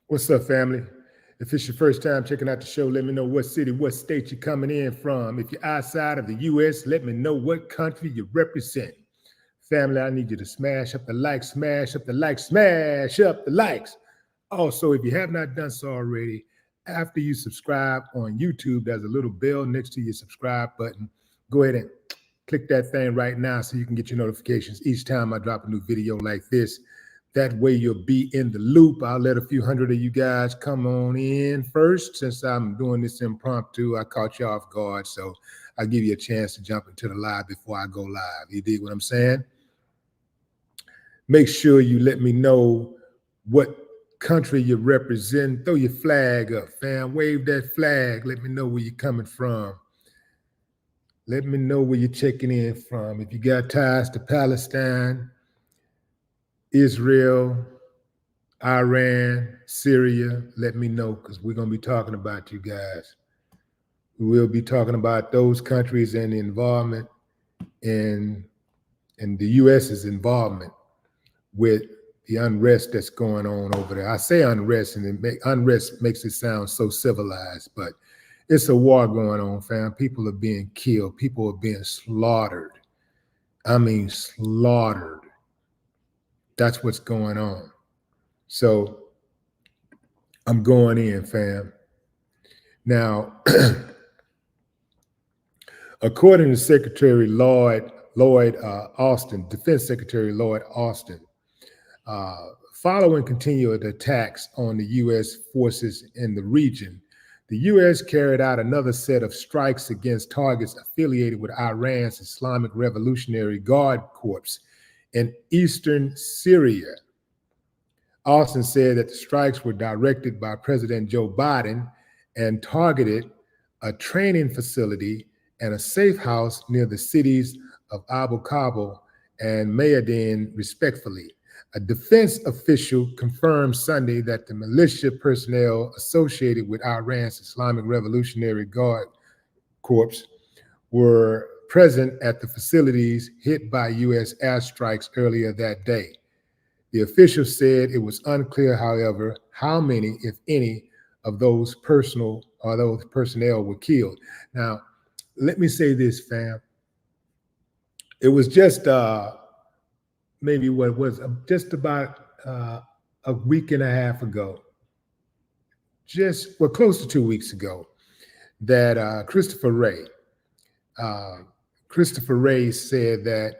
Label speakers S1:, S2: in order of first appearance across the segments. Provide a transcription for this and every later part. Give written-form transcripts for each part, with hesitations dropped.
S1: What's up, family? If it's your first time checking out the show, let me know what city, what state you're coming in from. If you're outside of the U.S., let me know what country you represent. Family, I need you to smash up the likes, smash up the likes, smash up the likes. Also, if you have not done so already, after you subscribe on YouTube, there's a little bell next to your subscribe button. Go ahead and click that thing right now so you can get your notifications each time I drop a new video like this. That way you'll be in the loop. I'll let a few hundred of you guys come on in first. Since I'm doing this impromptu, I caught you off guard. So I'll give you a chance to jump into the live before I go live. You dig what I'm saying? Make sure you let me know what country you represent. Throw your flag up, fam. Wave that flag. Let me know where you're coming from. Let me know where you're checking in from. If you got ties to Palestine, Israel, Iran, Syria, let me know, because we're going to be talking about you guys. We will be talking about those countries and the involvement and the U.S.'s involvement with the unrest that's going on over there. I say unrest, and unrest makes it sound so civilized, but it's a war going on, fam. People are being killed. People are being slaughtered. I mean, slaughtered. That's what's going on. So I'm going in, fam. Now, according to Secretary Lloyd Austin, Defense Secretary Lloyd Austin, following continued attacks on the U.S. forces in the region, the U.S. carried out another set of strikes against targets affiliated with Iran's Islamic Revolutionary Guard Corps in eastern Syria. Austin said that the strikes were directed by President Joe Biden and targeted a training facility and a safe house near the cities of Abu Kabul and Mayadin, respectively. A defense official confirmed Sunday that the militia personnel associated with Iran's Islamic Revolutionary Guard Corps were present at the facilities hit by U.S. airstrikes earlier that day. The official said it was unclear, however, how many, if any, of those personnel were killed. Now, let me say this, fam. It was just maybe what was just about a week and a half ago, close to 2 weeks ago, that Christopher Wray said that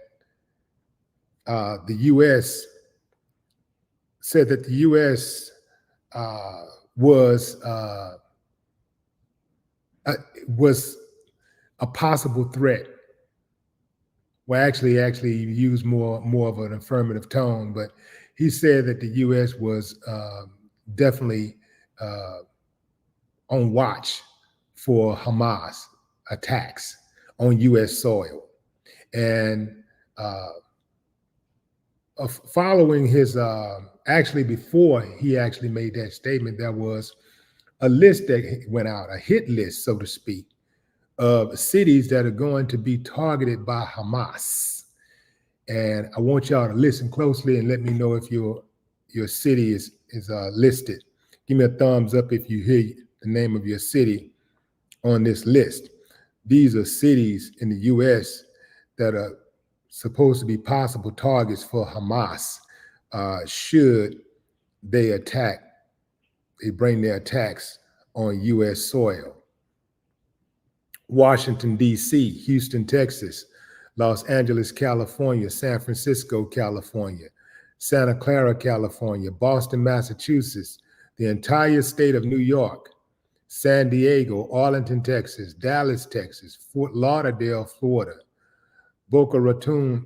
S1: the U.S. was a possible threat. Well, actually used more of an affirmative tone, but he said that the U.S. was definitely on watch for Hamas attacks on U.S. soil. And following his, before he actually made that statement, there was a list that went out, a hit list, so to speak, of cities that are going to be targeted by Hamas. And I want y'all to listen closely and let me know if your city is listed. Give me a thumbs up if you hear the name of your city on this list. These are cities in the U.S. that are supposed to be possible targets for Hamas should they bring their attacks on U.S. soil. Washington, D.C., Houston, Texas, Los Angeles, California, San Francisco, California, Santa Clara, California, Boston, Massachusetts, the entire state of New York, San Diego, Arlington, Texas, Dallas, Texas, Fort Lauderdale, Florida, Boca Raton,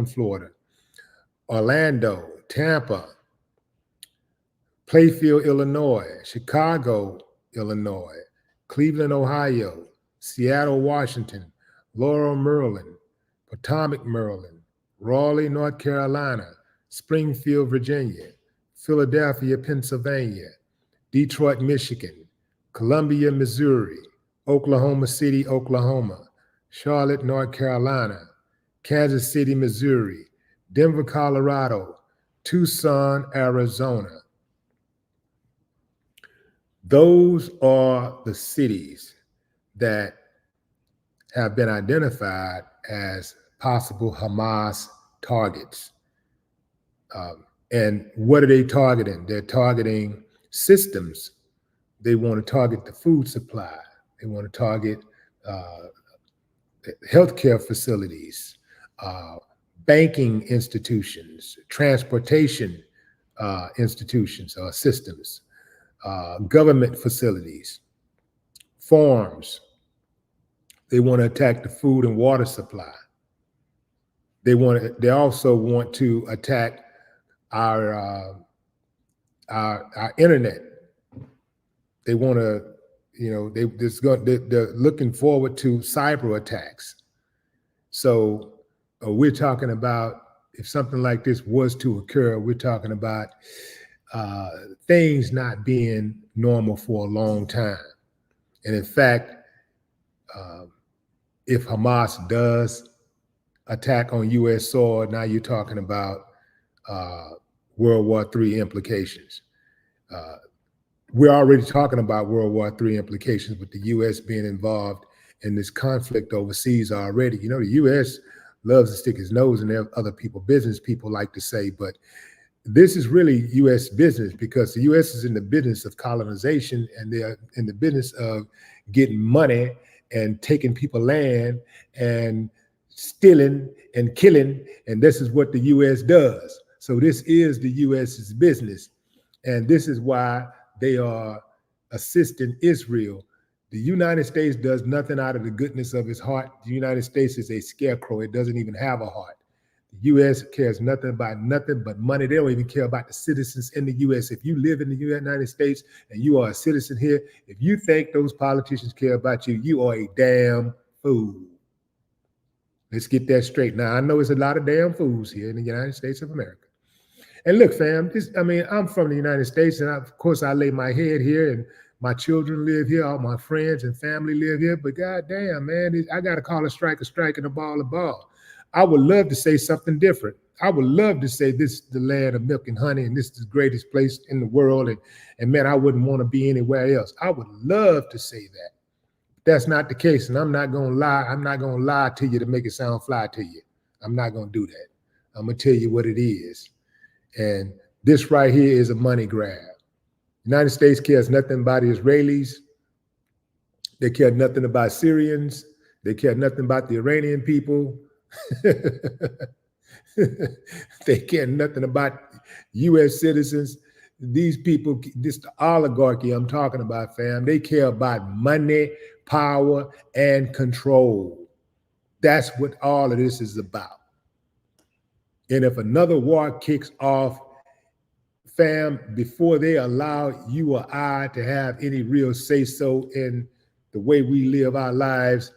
S1: Florida, Orlando, Tampa, Plainfield, Illinois, Chicago, Illinois, Cleveland, Ohio, Seattle, Washington, Laurel, Maryland, Potomac, Maryland, Raleigh, North Carolina, Springfield, Virginia, Philadelphia, Pennsylvania, Detroit, Michigan, Columbia, Missouri, Oklahoma City, Oklahoma, Charlotte, North Carolina, Kansas City, Missouri, Denver, Colorado, Tucson, Arizona, Those are the cities that have been identified as possible Hamas targets. And what are they targeting? They're targeting systems. They want to target the food supply. They want to target healthcare facilities, banking institutions, transportation institutions or systems, government facilities, farms. They want to attack the food and water supply. They also want to attack our internet. They want to, they're looking forward to cyber attacks. So we're talking about, if something like this was to occur, we're talking about things not being normal for a long time. And in fact, if Hamas does attack on U.S. soil, now you're talking about World War III implications. We're already talking about World War III implications with the U.S. being involved in this conflict overseas already. You know, the U.S. loves to stick his nose in their other people's business, people like to say, but this is really U.S. business, because the U.S. is in the business of colonization, and they're in the business of getting money and taking people land and stealing and killing, and this is what the U.S. does. So this is the U.S.'s business, and this is why they are assisting Israel. The United States does nothing out of the goodness of its heart. The United States is a scarecrow. It doesn't even have a heart. The U.S. cares nothing about nothing but money. They don't even care about the citizens in the U.S. If you live in the United States and you are a citizen here, if you think those politicians care about you, you are a damn fool. Let's get that straight. Now, I know it's a lot of damn fools here in the United States of America. And look, fam, I'm from the United States, and of course I lay my head here, and my children live here, all my friends and family live here, but goddamn, man, I got to call a strike, and a ball. I would love to say something different. I would love to say this is the land of milk and honey, and this is the greatest place in the world, and man, I wouldn't want to be anywhere else. I would love to say that. That's not the case, and I'm not going to lie. I'm not going to lie to you to make it sound fly to you. I'm not going to do that. I'm going to tell you what it is. And this right here is a money grab. The United States cares nothing about the Israelis. They care nothing about Syrians. They care nothing about the Iranian people. They care nothing about U.S. citizens. These people, this the oligarchy I'm talking about, fam. They care about money, power, and control. That's what all of this is about. And if another war kicks off, fam, before they allow you or I to have any real say-so in the way we live our lives,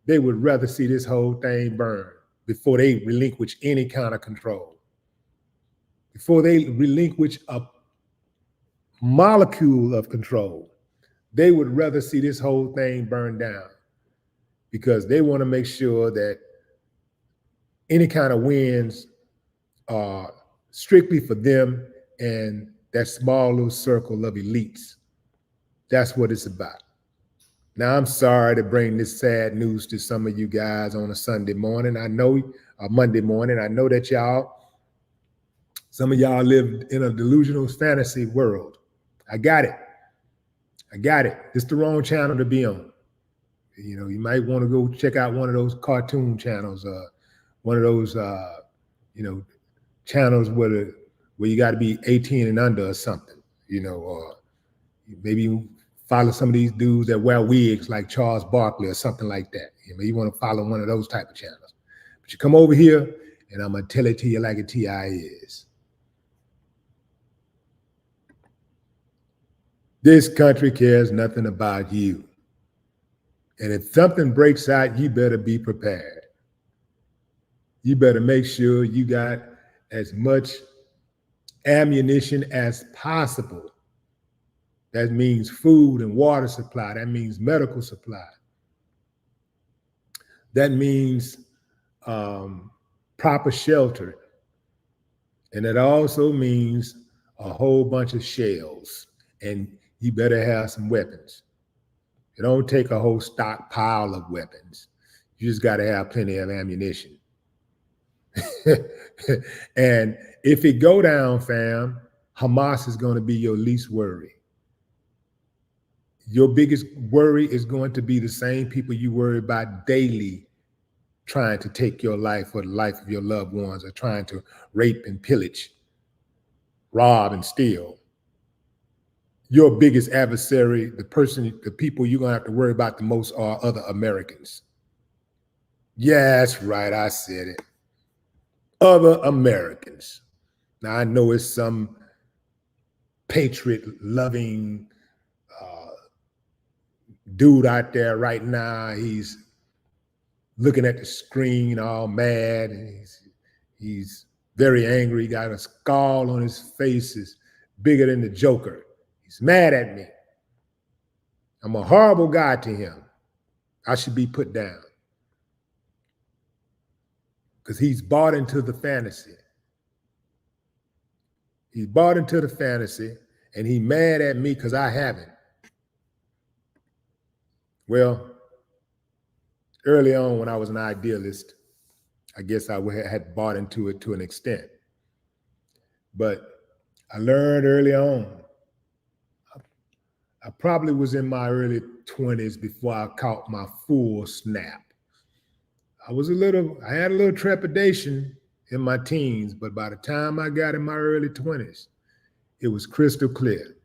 S1: they would rather see this whole thing burn before they relinquish any kind of control. Before they relinquish a molecule of control, they would rather see this whole thing burn down, because they want to make sure that any kind of wins are strictly for them and that small little circle of elites. That's what it's about. Now, I'm sorry to bring this sad news to some of you guys on a Sunday morning. I know, a Monday morning. I know that some of y'all live in a delusional fantasy world. I got it. It's the wrong channel to be on. You know, you might want to go check out one of those cartoon channels, one of those, channels where you got to be 18 and under or something, or maybe follow some of these dudes that wear wigs like Charles Barkley or something like that. You want to follow one of those type of channels. But you come over here and I'm going to tell it to you like a TI is. This country cares nothing about you. And if something breaks out, you better be prepared. You better make sure you got as much ammunition as possible. That means food and water supply. That means medical supply. That means proper shelter. And it also means a whole bunch of shells. And you better have some weapons. It don't take a whole stockpile of weapons. You just got to have plenty of ammunition. And if it go down, fam, Hamas is going to be your least worry. Your biggest worry is going to be the same people you worry about daily trying to take your life or the life of your loved ones, or trying to rape and pillage, rob and steal. Your biggest adversary, the people you're going to have to worry about the most are other Americans. Yeah, that's right. I said it. Other Americans. Now, I know it's some patriot-loving dude out there right now. He's looking at the screen all mad, and he's very angry. He got a scar on his face is bigger than the Joker. He's mad at me. I'm a horrible guy to him. I should be put down. Because he's bought into the fantasy. He's bought into the fantasy, and he's mad at me because I haven't. Well, early on when I was an idealist, I guess I had bought into it to an extent. But I learned early on. I probably was in my early 20s before I caught my full snap. I had a little trepidation in my teens, but by the time I got in my early 20s, it was crystal clear.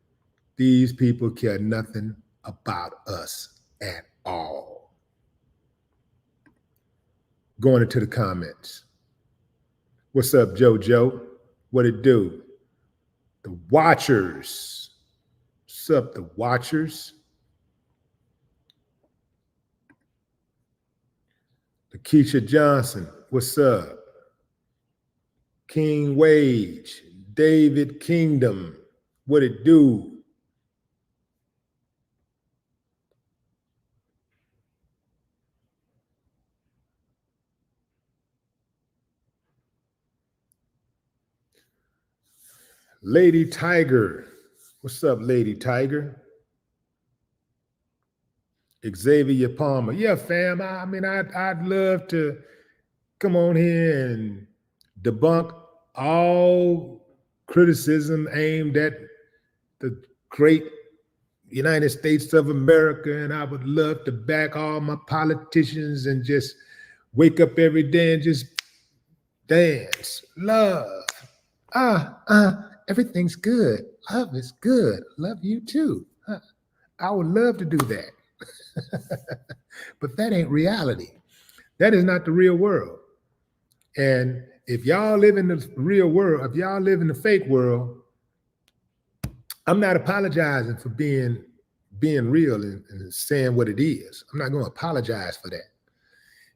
S1: These people care nothing about us at all. Going into the comments. What's up, JoJo? What it do? The Watchers. What's up, the Watchers? Lakeisha Johnson, what's up? King Wage, David Kingdom, what it do? Lady Tiger, what's up, Lady Tiger? Xavier Palmer, yeah, fam. I'd love to come on here and debunk all criticism aimed at the great United States of America, and I would love to back all my politicians and just wake up every day and just dance. Love. Everything's good. Love is good. Love you too. I would love to do that. But that ain't reality. That is not the real world. And if y'all live in the real world, if y'all live in the fake world, I'm not apologizing for being real and saying what it is. I'm not going to apologize for that.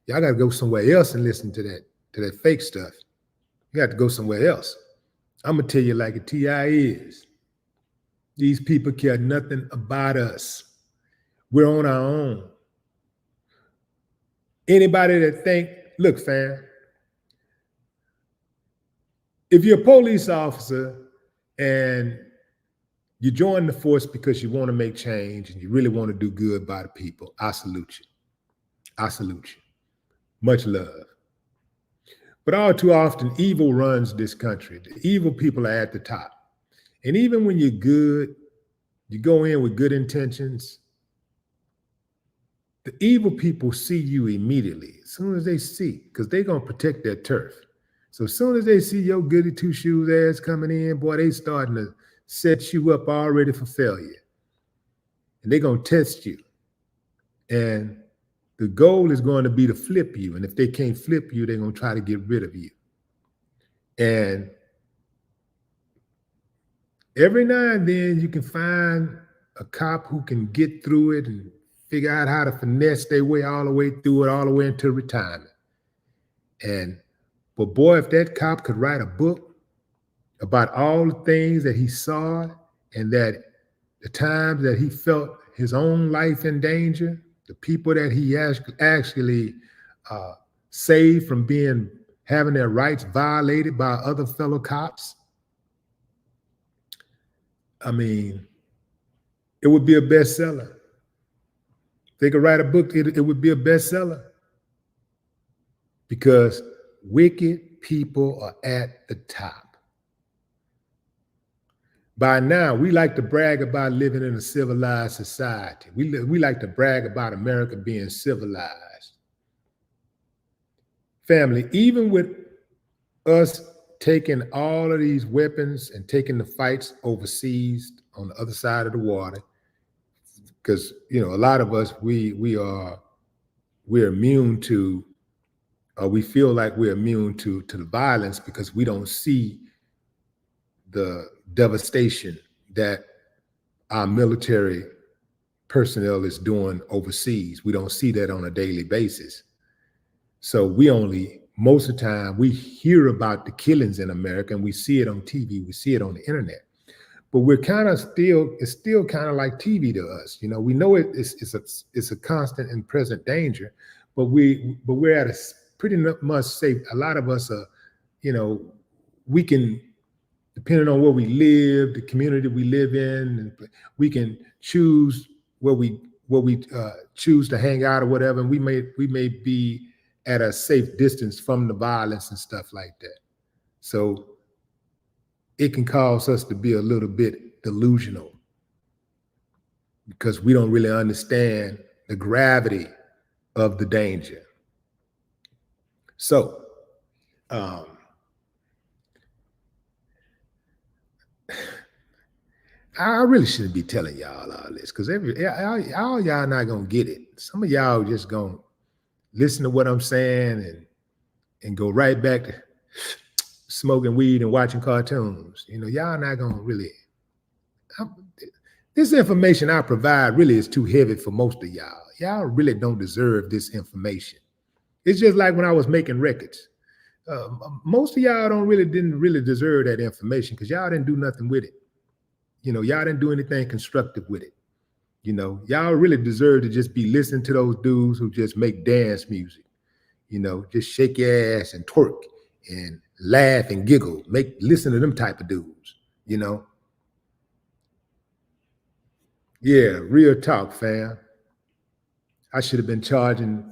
S1: Y'all got to go somewhere else and listen to that fake stuff. You got to go somewhere else. I'm going to tell you like a TI is. These people care nothing about us. We're on our own. Anybody that think, look, fam, if you're a police officer and you join the force because you want to make change and you really want to do good by the people, I salute you. I salute you. Much love. But all too often, evil runs this country. The evil people are at the top. And even when you're good, you go in with good intentions, the evil people see you immediately, as soon as they see, because they're going to protect their turf. So as soon as they see your goody two-shoes ass coming in, boy, they starting to set you up already for failure. And they're going to test you. And the goal is going to be to flip you. And if they can't flip you, they're going to try to get rid of you. And every now and then you can find a cop who can get through it and figure out how to finesse their way all the way through it, all the way into retirement. But boy, if that cop could write a book about all the things that he saw and that the times that he felt his own life in danger, the people that he actually saved from having their rights violated by other fellow cops. I mean, it would be a bestseller. If they could write a book, it would be a bestseller. Because wicked people are at the top. By now, we like to brag about living in a civilized society. We like to brag about America being civilized. Family, even with us taking all of these weapons and taking the fights overseas on the other side of the water, because a lot of us we're immune to, or we feel like we're immune to the violence because we don't see the devastation that our military personnel is doing overseas. We don't see that on a daily basis. So most of the time, we hear about the killings in America and we see it on TV, we see it on the internet. But it's still kind of like TV to us. We know it's a constant and present danger, but we're at a pretty much safe. A lot of us are, we can, depending on where we live, the community we live in, we can choose where we choose to hang out or whatever, and we may be at a safe distance from the violence and stuff like that. So it can cause us to be a little bit delusional because we don't really understand the gravity of the danger. So, I really shouldn't be telling y'all all this because all y'all not gonna get it. Some of y'all just gonna listen to what I'm saying and go right back to smoking weed and watching cartoons. Y'all not gonna really. This information I provide really is too heavy for most of y'all. Y'all really don't deserve this information. It's just like when I was making records. Most of y'all didn't really deserve that information because y'all didn't do nothing with it. Y'all didn't do anything constructive with it. Y'all really deserve to just be listening to those dudes who just make dance music. Just shake your ass and twerk and laugh and giggle. Listen to them type of dudes. Yeah, real talk, fam. I should have been charging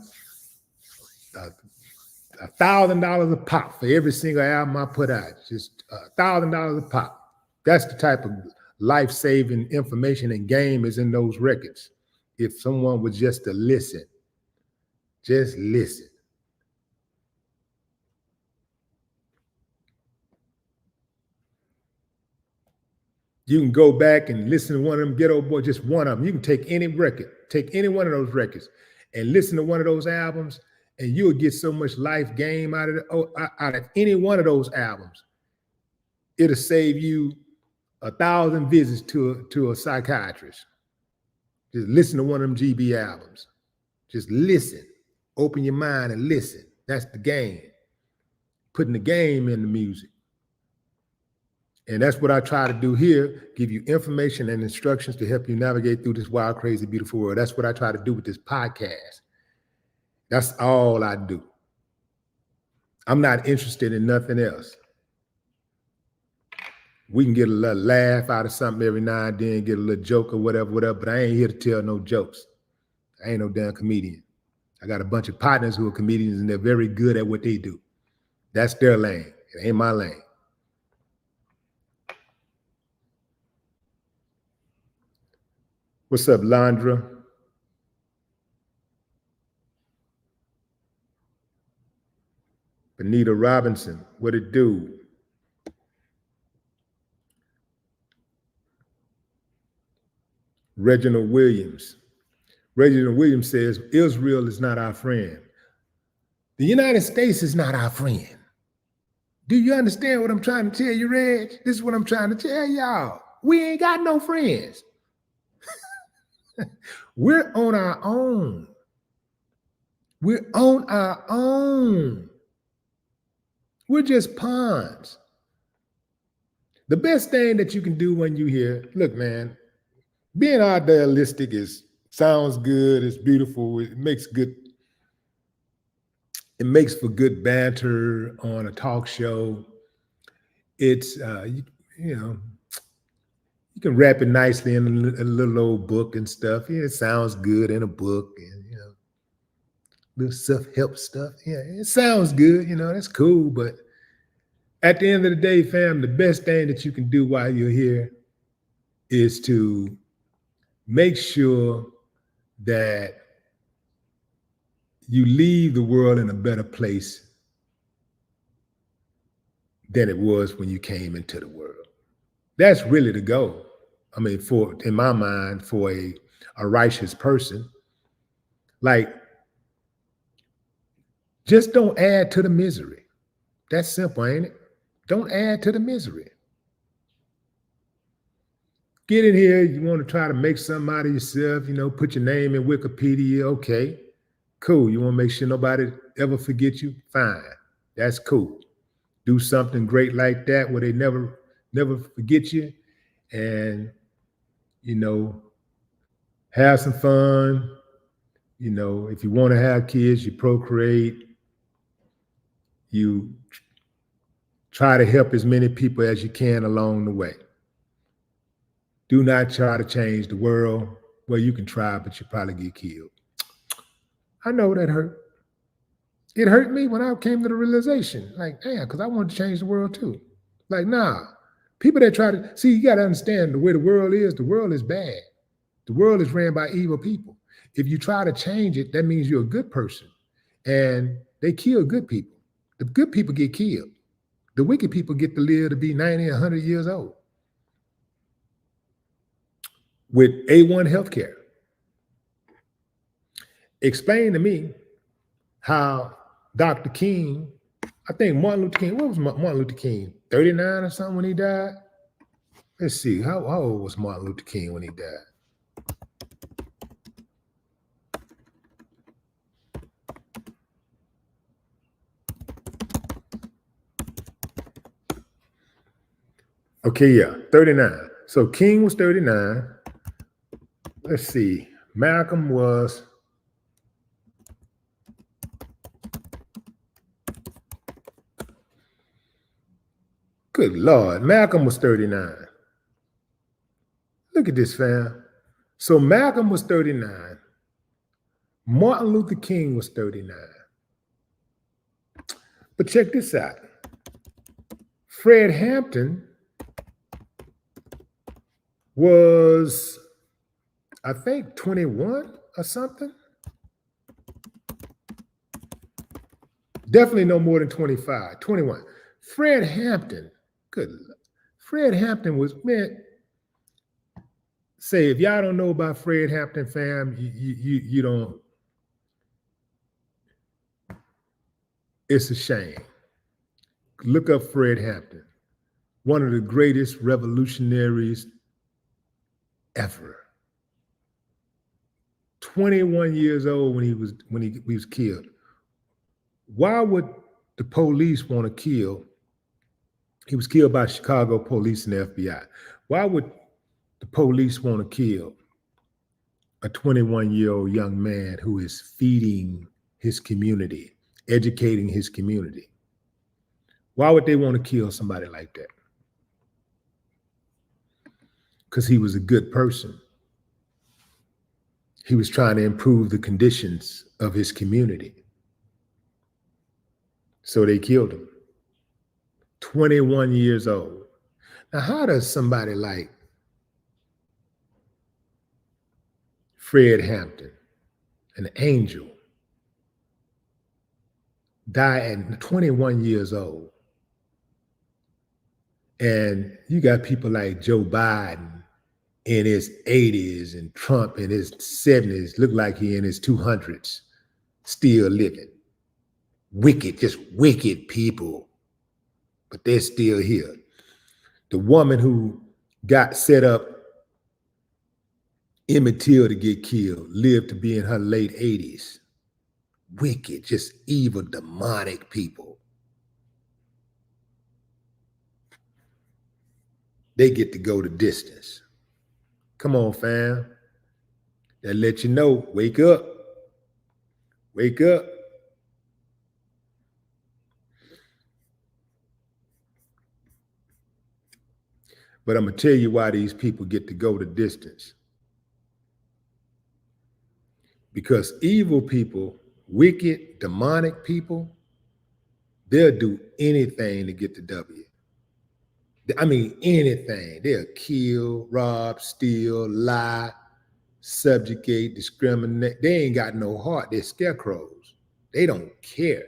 S1: $1,000 a pop for every single album I put out. Just $1,000 a pop. That's the type of life-saving information and game is in those records. If someone was just to listen, just listen. You can go back and listen to one of them Ghetto Boys, just one of them. You can take any record, take any one of those records and listen to one of those albums and you'll get so much life game out of any one of those albums. It'll save you 1,000 visits to a psychiatrist. Just listen to one of them GB albums. Just listen. Open your mind and listen. That's the game. Putting the game in the music. And that's what I try to do here, give you information and instructions to help you navigate through this wild, crazy, beautiful world. That's what I try to do with this podcast. That's all I do. I'm not interested in nothing else. We can get a little laugh out of something every now and then, get a little joke or whatever, but I ain't here to tell no jokes. I ain't no damn comedian. I got a bunch of partners who are comedians and they're very good at what they do. That's their lane. It ain't my lane. What's up, Landra? Benita Robinson, what it do? Reginald Williams. Reginald Williams says, Israel is not our friend. The United States is not our friend. Do you understand what I'm trying to tell you, Reg? This is what I'm trying to tell y'all. We ain't got no friends. We're on our own. We're on our own. We're just pawns. The best thing that you can do when you hear, look, man, being idealistic sounds good, it's beautiful, it makes for good banter on a talk show. It's you You can wrap it nicely in a little old book and stuff. Yeah, it sounds good in a book, and little self-help stuff. Yeah, it sounds good. That's cool. But at the end of the day, fam, the best thing that you can do while you're here is to make sure that you leave the world in a better place than it was when you came into the world. That's really the goal. I mean, in my mind, for a righteous person, like, just don't add to the misery. That's simple, ain't it? Don't add to the misery. Get in here, you want to try to make something out of yourself, put your name in Wikipedia, okay, cool. You want to make sure nobody ever forget you? Fine, that's cool. Do something great like that where they never forget you, and have some fun. If you want to have kids, you procreate, you try to help as many people as you can along the way. Do not try to change the world. Well, you can try, but you probably get killed. I know that hurt. It hurt me when I came to the realization, like, damn, because I wanted to change the world too. Like, nah, people that try to, see, you got to understand the way the world is bad. The world is ran by evil people. If you try to change it, that means you're a good person. And they kill good people. The good people get killed. The wicked people get to live to be 90, 100 years old with A1 healthcare. Explain to me how Dr. King, I think Martin Luther King, what was Martin Luther King? 39 or something when he died? Let's see, how old was Martin Luther King when he died? Okay, yeah, 39. So King was 39. Let's see, Malcolm was, good Lord, Malcolm was 39. Look at this, fam. So Malcolm was 39. Martin Luther King was 39. But check this out. Fred Hampton was, I think, 21 or something. Definitely no more than 25, 21. Fred Hampton, good. Fred Hampton was, man, say, if y'all don't know about Fred Hampton, fam, you don't, it's a shame. Look up Fred Hampton, one of the greatest revolutionaries ever. 21 years old when he was killed. Why would the police want to kill? He was killed by Chicago police and the FBI. Why would the police want to kill a 21-year-old young man who is feeding his community, educating his community? Why would they want to kill somebody like that? Because he was a good person. He was trying to improve the conditions of his community. So they killed him. 21 years old. Now, how does somebody like Fred Hampton, an angel, die at 21 years old? And you got people like Joe Biden in his 80s and Trump in his 70s, look like he in his 200s, still living. Wicked, just wicked people, but they're still here. The woman who got set up Emmett Till to get killed lived to be in her late 80s. Wicked, just evil, demonic people. They get to go the distance. Come on, fam. That let you know, wake up. Wake up. But I'm going to tell you why these people get to go the distance. Because evil people, wicked, demonic people, they'll do anything to get the W. I mean, anything. They'll kill, rob, steal, lie, subjugate, discriminate. They ain't got no heart. They're scarecrows. They don't care.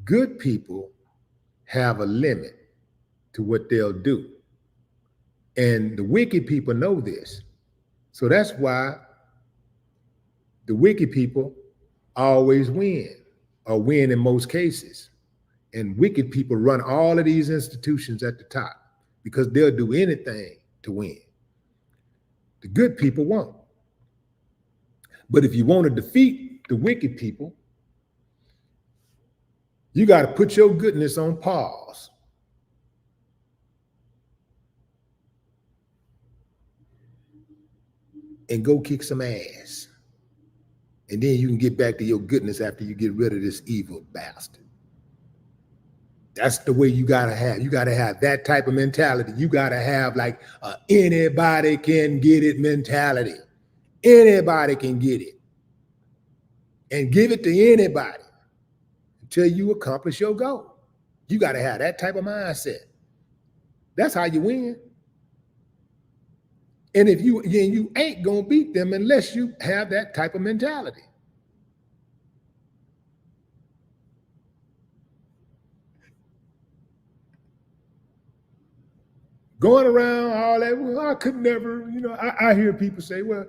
S1: Good people have a limit to what they'll do. And the wicked people know this. So that's why the wicked people always win, or win in most cases. And wicked people run all of these institutions at the top because they'll do anything to win. The good people won't. But if you want to defeat the wicked people, you got to put your goodness on pause. And go kick some ass. And then you can get back to your goodness after you get rid of this evil bastard. That's the way you got to have. You got to have that type of mentality. You got to have like anybody can get it mentality. Anybody can get it. And give it to anybody until you accomplish your goal. You got to have that type of mindset. That's how you win. And if you ain't gonna beat them unless you have that type of mentality. Going around all that, well, I could never, I hear people say, well,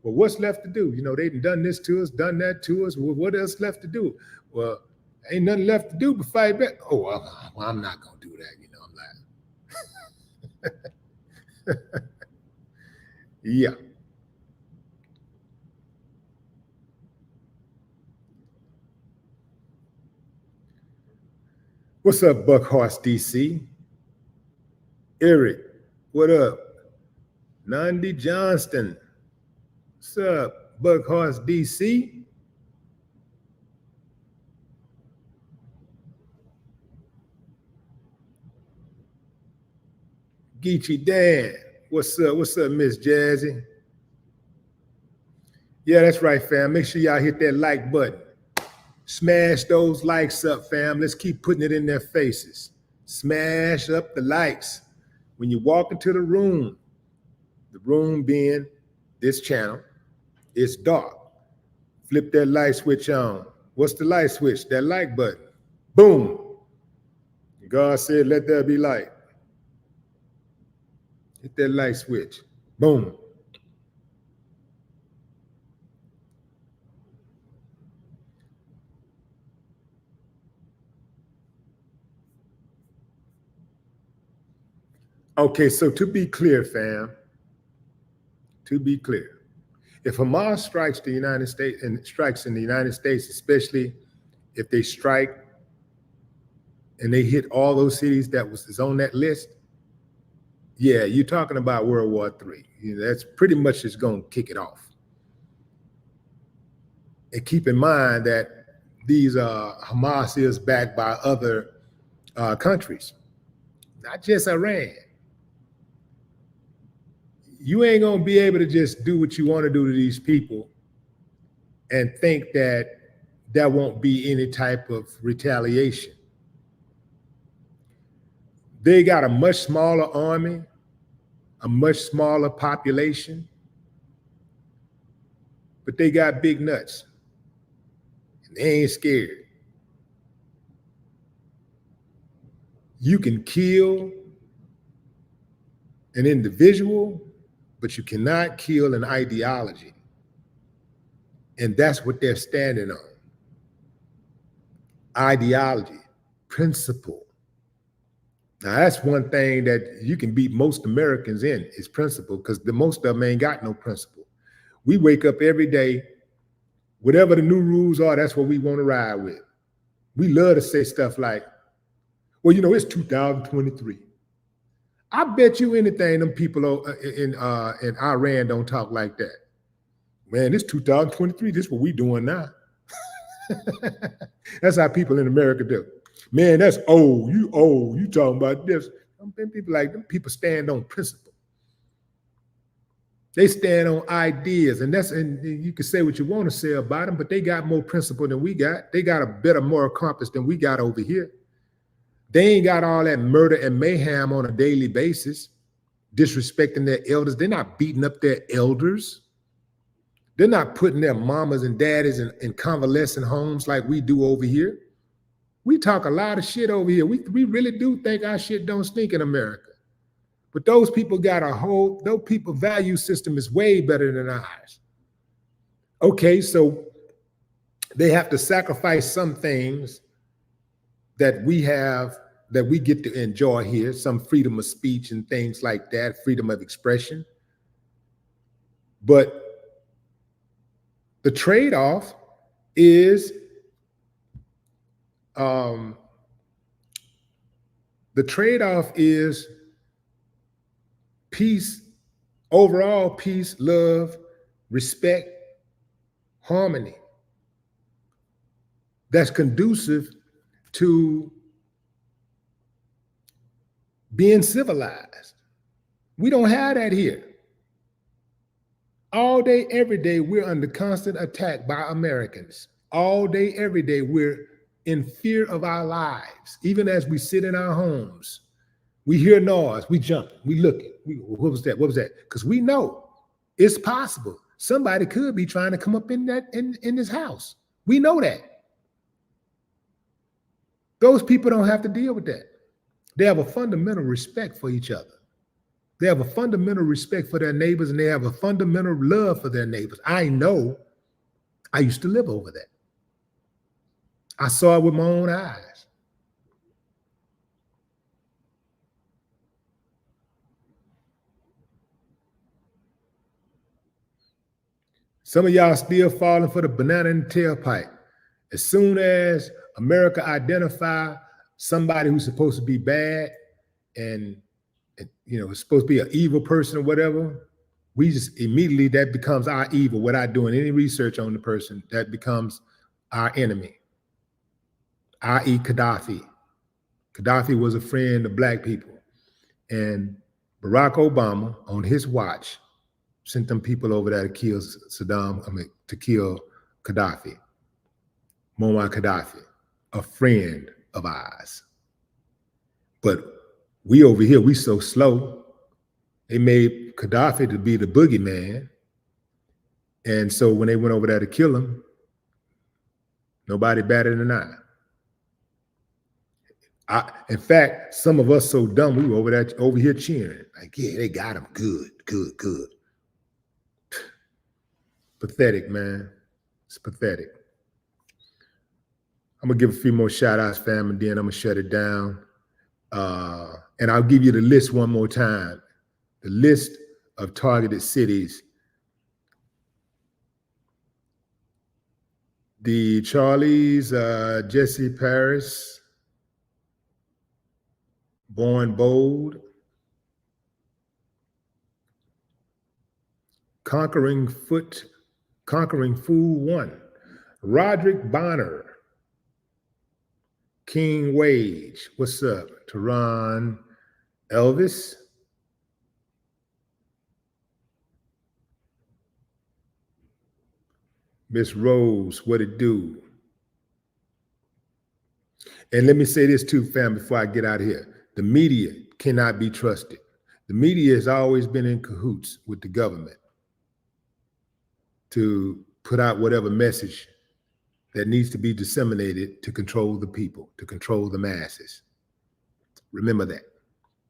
S1: what's left to do? They've done this to us, done that to us. Well, what else left to do? Well, ain't nothing left to do but fight back. Oh, well, I'm not gonna do that, I'm like. Yeah. What's up, Buckhorse DC? Eric, what up? Nandi Johnston. What's up, Buckhorse DC? Geechee Dan. What's up? What's up, Miss Jazzy? Yeah, that's right, fam. Make sure y'all hit that like button. Smash those likes up, fam. Let's keep putting it in their faces. Smash up the likes. When you walk into the room being this channel, it's dark. Flip that light switch on. What's the light switch? That like button. Boom. God said, let there be light. Hit that light switch. Boom. Okay, so to be clear, fam, if Hamas strikes the United States and strikes in the United States, especially if they strike and they hit all those cities that was on that list, yeah, you're talking about World War III. That's pretty much just going to kick it off. And keep in mind that these Hamas is backed by other countries, not just Iran. You ain't going to be able to just do what you want to do to these people and think that there won't be any type of retaliation. They got a much smaller army, a much smaller population, but they got big nuts. And they ain't scared. You can kill an individual, but you cannot kill an ideology. And that's what they're standing on. Ideology, principle. Now, that's one thing that you can beat most Americans in is principle, because the most of them ain't got no principle. We wake up every day, whatever the new rules are, that's what we want to ride with. We love to say stuff like, well, it's 2023. I bet you anything them people in Iran don't talk like that. Man, it's 2023. This is what we doing now. That's how people in America do. Man, that's old. You old. You talking about this. People like them people stand on principle. They stand on ideas, and you can say what you want to say about them, but they got more principle than we got. They got a better moral compass than we got over here. They ain't got all that murder and mayhem on a daily basis, disrespecting their elders. They're not beating up their elders. They're not putting their mamas and daddies in convalescent homes like we do over here. We talk a lot of shit over here. We really do think our shit don't stink in America. But those people got those people value system is way better than ours. Okay, so they have to sacrifice some things that we have, that we get to enjoy here, some freedom of speech and things like that, freedom of expression. But the trade-off is peace, overall peace, love, respect, harmony. That's conducive to being civilized. We don't have that here. All day, every day, we're under constant attack by Americans. All day, every day, we're in fear of our lives. Even as we sit in our homes, we hear noise, we jump, we look. What was that? What was that? Because we know it's possible. Somebody could be trying to come up in this house. We know that. Those people don't have to deal with that. They have a fundamental respect for each other. They have a fundamental respect for their neighbors, and they have a fundamental love for their neighbors. I know. I used to live over that. I saw it with my own eyes. Some of y'all still falling for the banana in the tailpipe. As soon as America identify somebody who's supposed to be bad and is supposed to be an evil person or whatever, we just immediately, that becomes our evil without doing any research on the person. That becomes our enemy, i.e. Gaddafi. Gaddafi was a friend of black people. And Barack Obama, on his watch, sent them people over there to kill to kill Gaddafi. Muammar Gaddafi, a friend of ours. But we over here, we so slow. They made Gaddafi to be the boogeyman. And so when they went over there to kill him, nobody batted an eye. In fact, some of us so dumb, we were over here cheering. Like, yeah, they got him. Good, good, good. Pathetic, man. It's pathetic. I'm going to give a few more shout outs, fam, and then I'm going to shut it down. And I'll give you the list one more time. The list of targeted cities. The Charlies, Jesse Paris, Born Bold, Conquering Fool 1, Roderick Bonner, King Wage, what's up? Tehran, Elvis, Miss Rose, what it do? And let me say this too, fam, before I get out of here. The media cannot be trusted. The media has always been in cahoots with the government to put out whatever message that needs to be disseminated to control the people, to control the masses. Remember that.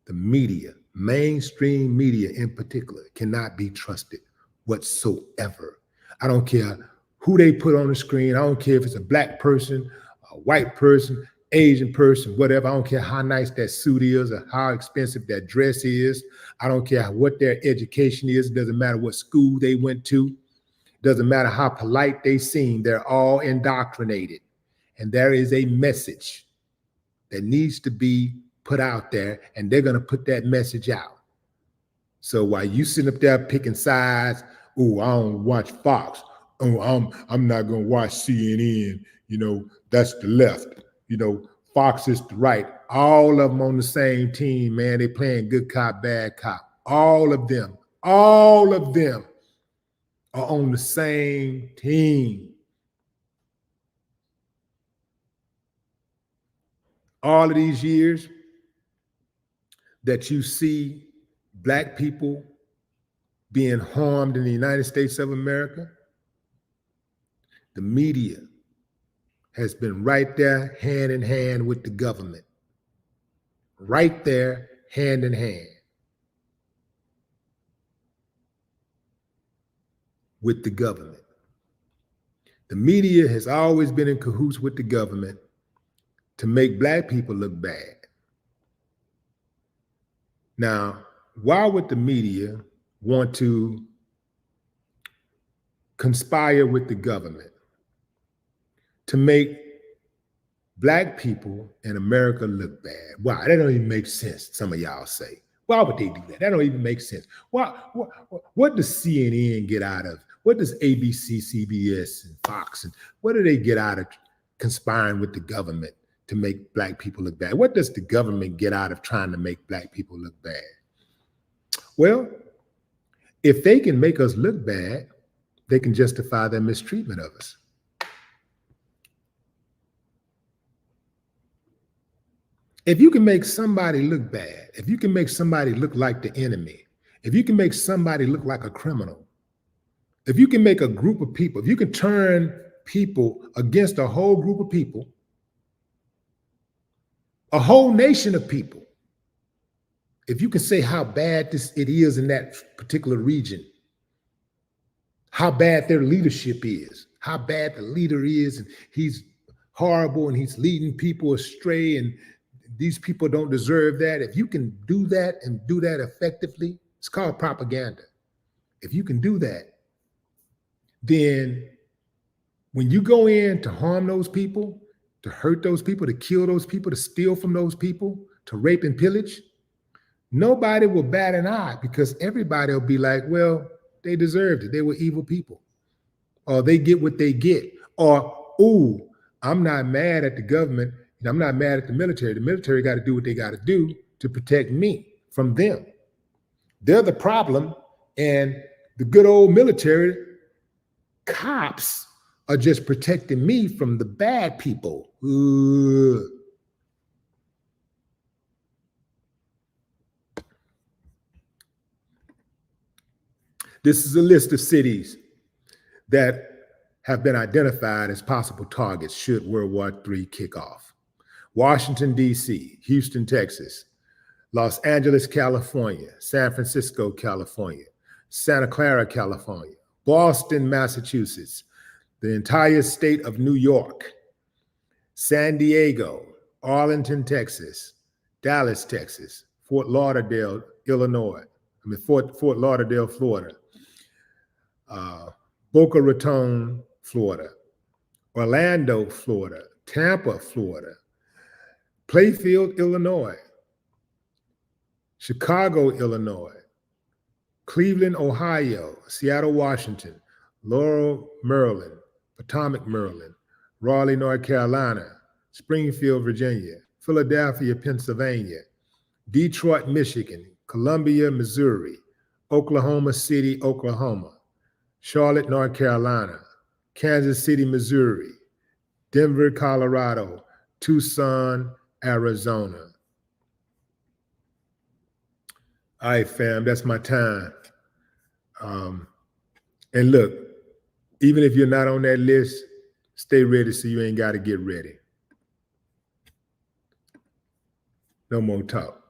S1: The media, mainstream media in particular, cannot be trusted whatsoever. I don't care who they put on the screen. I don't care if it's a black person, a white person, Asian person, whatever. I don't care how nice that suit is or how expensive that dress is. I don't care what their education is. It doesn't matter what school they went to. Doesn't matter how polite they seem, they're all indoctrinated. And there is a message that needs to be put out there, and they're going to put that message out. So while you sitting up there picking sides, oh, I don't watch Fox. Oh, I'm not going to watch CNN. That's the left. Fox is the right. All of them on the same team, man. They playing good cop, bad cop. All of them are on the same team. All of these years that you see Black people being harmed in the United States of America, the media has been right there hand in hand with the government. Right there, hand in hand with the government. The media has always been in cahoots with the government to make Black people look bad. Now, why would the media want to conspire with the government to make Black people in America look bad? Why? That don't even make sense, some of y'all say. Why would they do that? That don't even make sense. What does CNN get out of? What does ABC, CBS, and Fox, and what do they get out of conspiring with the government to make Black people look bad? What does the government get out of trying to make Black people look bad? Well, if they can make us look bad, they can justify their mistreatment of us. If you can make somebody look bad, if you can make somebody look like the enemy, if you can make somebody look like a criminal, if you can make a group of people, if you can turn people against a whole group of people, a whole nation of people, if you can say how bad it is in that particular region, how bad their leadership is, how bad the leader is, and he's horrible and he's leading people astray and these people don't deserve that. If you can do that and do that effectively, it's called propaganda. If you can do that, then when you go in to harm those people, to hurt those people, to kill those people, to steal from those people, to rape and pillage, nobody will bat an eye because everybody will be like, well, they deserved it. They were evil people. Or they get what they get. Or, ooh, I'm not mad at the government. I'm not mad at the military. The military got to do what they got to do to protect me from them. They're the problem, and the good old military cops are just protecting me from the bad people. Ugh. This is a list of cities that have been identified as possible targets should World War III kick off. Washington, D.C., Houston, Texas, Los Angeles, California, San Francisco, California, Santa Clara, California, Boston, Massachusetts, the entire state of New York, San Diego, Arlington, Texas, Dallas, Texas, Fort Lauderdale, Lauderdale, Florida, Boca Raton, Florida, Orlando, Florida, Tampa, Florida, Plainfield, Illinois, Chicago, Illinois, Cleveland, Ohio, Seattle, Washington, Laurel, Maryland, Potomac, Maryland, Raleigh, North Carolina, Springfield, Virginia, Philadelphia, Pennsylvania, Detroit, Michigan, Columbia, Missouri, Oklahoma City, Oklahoma, Charlotte, North Carolina, Kansas City, Missouri, Denver, Colorado, Tucson, Arizona. All right, fam, that's my time. And look, even if you're not on that list, stay ready so you ain't got to get ready. No more talk.